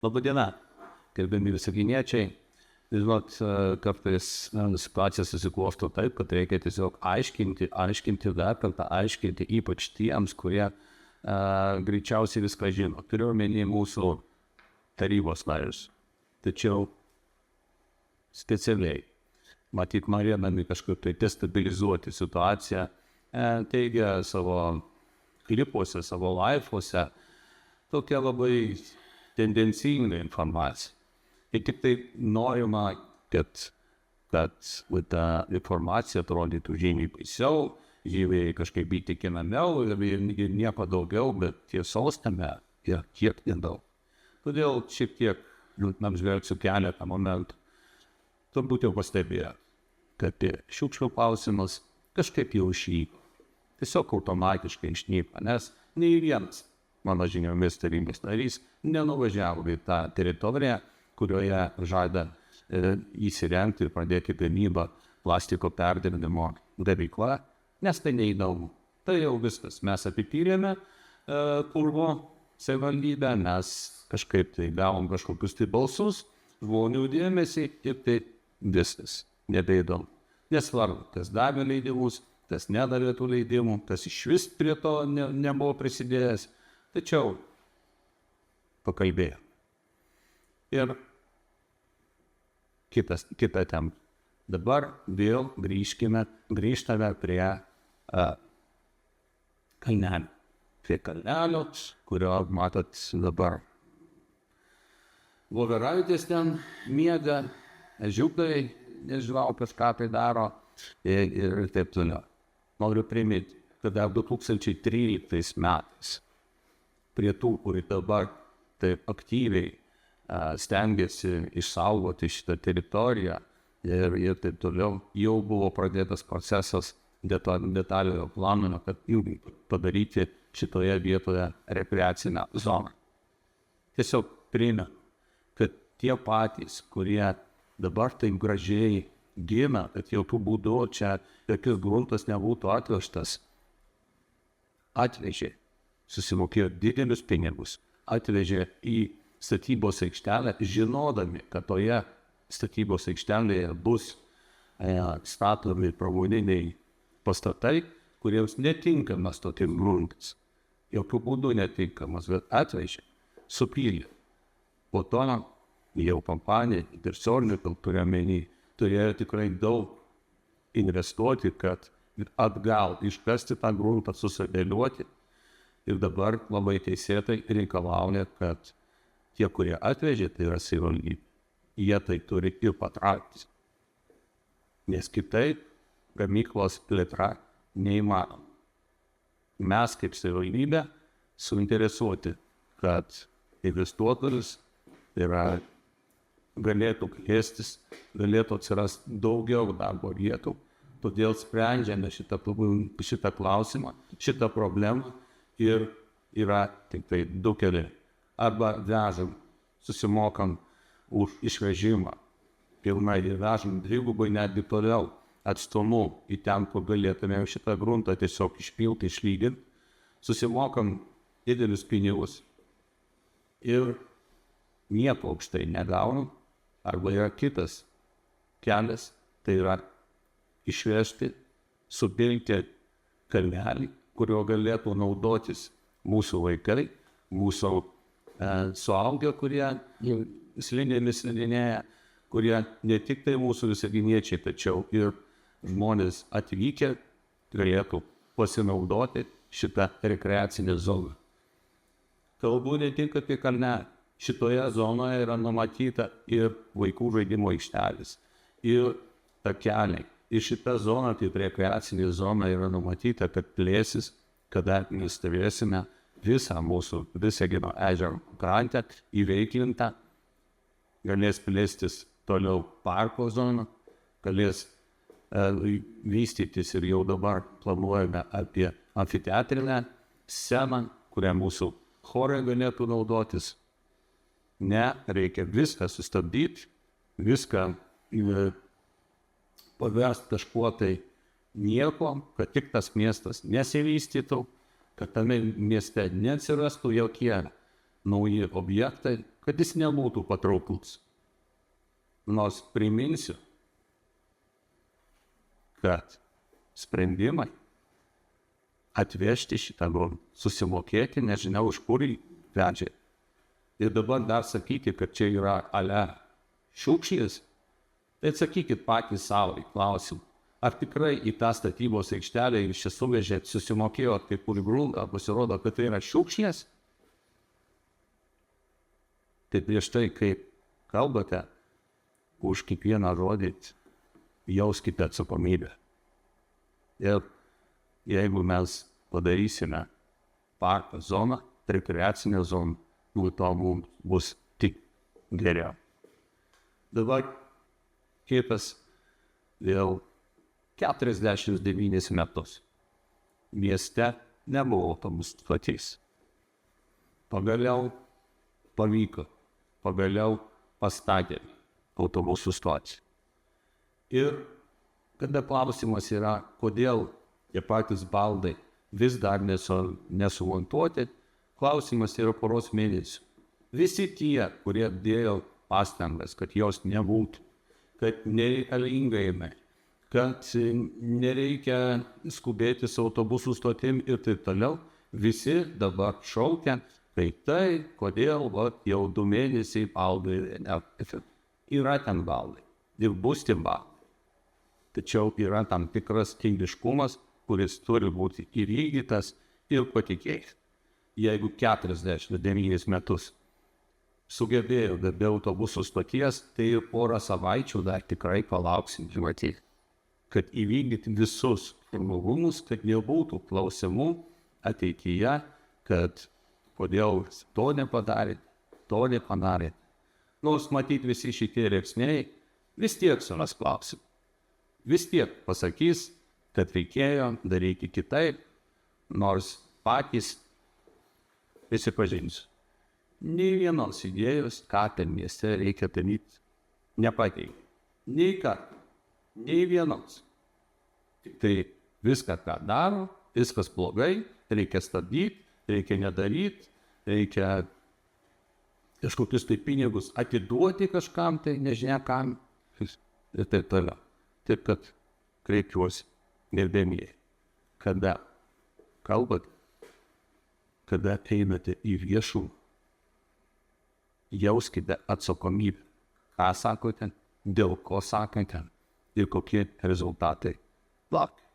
Labadiena, gerbiami visaginiečiai. Žinot, kartais situacija susiklosto taip, kad reikia tiesiog aiškinti, dar kartą aiškinti, ypač tiems, kurie greičiausiai viską žino. Turiu omeny mūsų tarybos narius. Tačiau specialiai, matyt, norėdami kažkaip tai destabilizuoti situaciją, teigia savo klipuose, savo laifuose tokia labai tendencinga informacija. Ir tik tai norima, kad ta informacija atrodytų žymiai baisiau, žymiai kažkaip įtikinamiau ir nieko daugiau, bet tiesos tame yra kiek nedaug. Todėl šiek tiek apžvelgsiu keletą momentų. Turbūt jau pastebėjo, kad šiukšlių klausimas kažkaip jau išnyko. Tiesiog automatiškai išnyko, nes nei vienas mano žiniomis tarybos narys nenuvažiavo į tą teritoriją, kurioje žada įsirengti ir pradėti gamybą plastiko perdirbimo gamyklą, nes tai neįdomu. Tai jau viskas. Mes apipylėme Purvo savivaldybę, mes kažkaip tai gavom kažkokius tai balsus, žmonių dėmesį ir tai viskas. Nebeįdomu. Nesvarbu, kas davė leidimus, kas nedavė tų leidimų, kas išvis prie to nebuvo prisidėjęs. Tačiau pakalbėjome. Ir kita tema. Dabar vėl grįžtame prie kalnelio. Prie kalnelio, kurio matot dabar. Voveraitės ten miega, ežiukai, nežinau, kažką tai daro ir taip toliau. Noriu priminti, kad 2013 metais prie tų, kurie dabar taip aktyviai stengiasi išsaugoti šitą teritoriją ir taip toliau, jau buvo pradėtas procesas detaliojo plano, kad padaryti šitoje vietoje rekreacinę zoną. Tiesiog primenu, kad tie patys, kurie dabar taip gražiai gina, kad jokių būdų čia jokius gruntas nebūtų atvežtas, atvežė, susimokėjo didelius pinigus, atvežė į statybos aikštelę, žinodami, kad toje statybos aikštelėje bus statomi pramoniniai pastatai, kuriems netinkamas tokiam gruntas. Jokių būdų netinkamas, bet atvežė, supylė. Po to jau kompanija, Dirsornių, turėjo tikrai daug investuoti, kad atgal iškasti tą gruntą, susadėliuoti. Ir dabar labai teisėtai reikalauja, kad tie, kurie atvežė, tai yra savivaldybė, jie tai turi ir patraukti. Nes kitaip gamyklos plėtra neįmanoma. Mes kaip savivaldybė suinteresuoti, kad investuotojas galėtų plėstis, galėtų atsirasti daugiau darbo vietų. Todėl sprendžiame šitą klausimą, šitą problemą. Ir yra tik tai du keliai. Arba vežam, susimokam už išvežimą pilnai ir vežam dvigubai netgi toliau atstumu į ten, kur galėtume šitą gruntą tiesiog išpilti, išlyginti. Susimokam didelius pinigus ir nieko už tai negaunam. Arba yra kitas kelias, tai yra išvežti, supilti kalnelį, kurio galėtų naudotis mūsų vaikai, mūsų suaugę, kurie slidinėja, kurie ne tik tai mūsų visaginiečiai, tačiau ir žmonės atvykę galėtų pasinaudoti šitą rekreacinę zoną. Kalbu ne tik apie kalnelį. Šitoje zonoje yra numatyta ir vaikų žaidimo aikštelis, ir takeliai. Ir šita zona, kaip rekreacinė zona, yra numatyta, kad plėsis, kada mes turėsime visą mūsų Visagino ežero krantę įveiklintą, galės plėstis toliau parko zoną, galės vystytis ir jau dabar planuojame apie amfiteatrinę sceną, kurią mūsų chorai galėtų naudotis. Ne, reikia viską sustabdyti, viską paversti kažkuo tai nieko, kad tik tas miestas nesivystytų, kad tame mieste neatsirastų jokie nauji objektai, kad jis nebūtų patrauklus. Nors priminsiu, kad sprendimai atvežti šitą grobį, susimokėti, nežinia už kur jį vežė. Ir dabar dar sakyti, kad čia yra ale šiukšlės, tai atsakykit patys savo į klausimą. Ar tikrai į tą statybos aikštelę jūs čia suvežėt, susimokėjot kaip už gruntą, pasirodo, kad tai yra šiukšlės? Tai prieš tai, kaip kalbate, už kiekvieną žodį jauskite atsakomybę. Ir jeigu mes padarysime parką zoną, rekreacinę zoną, to mums bus tik geriau. Dabar kitas vėl 49 metus. Mieste nebuvo autobusų stoties. Pagaliau pavyko, pagaliau pastatėme autobusų stotį. Ir kada klausimas yra, kodėl tie patys baldai vis dar nesumontuoti, klausimas yra poros mėnesių. Visi tie, kurie dėjo pastangas, kad jos nebūtų, kad nereikalinga jinai, kad nereikia skubėti su autobusų stotim ir taip toliau, visi dabar šaukia, kai tai, kodėl jau 2 mėnesiai baldai yra ten baldai ir bus tie baldai. Tačiau yra tam tikras eiliškumas, kuris turi būti įvykdytas ir patikėti. Jeigu 49 metus sugebėjo be autobusų stoties, tai ir porą savaičių dar tikrai palauksim matyti, kad įvykdyti visus formalumus, kad nebūtų klausimų ateityje, kad kodėl to nepadarė, to nepadarė. Nors matyti visi šitie rėksniai, vis tiek suras klausimų. Vis tiek pasakys, kad reikėjo daryti kitaip, nors patys prisipažinsiu. Nei vienos idėjos, ką ten mieste reikia daryti, nepateikė. Nei kartą, nei vienos. Tik tai viską, ką daro, viskas blogai, reikia stabdyti, reikia nedaryti, reikia kažkokius tai pinigus atiduoti kažkam, tai nežinia kam ir taip toliau. Taip kad kreipiuosi, gerbėmieji, kada kalbate, kada einate į viešumą, jauskite atsakomybę, ką sakote, dėl ko sakote ir kokie rezultatai laukia.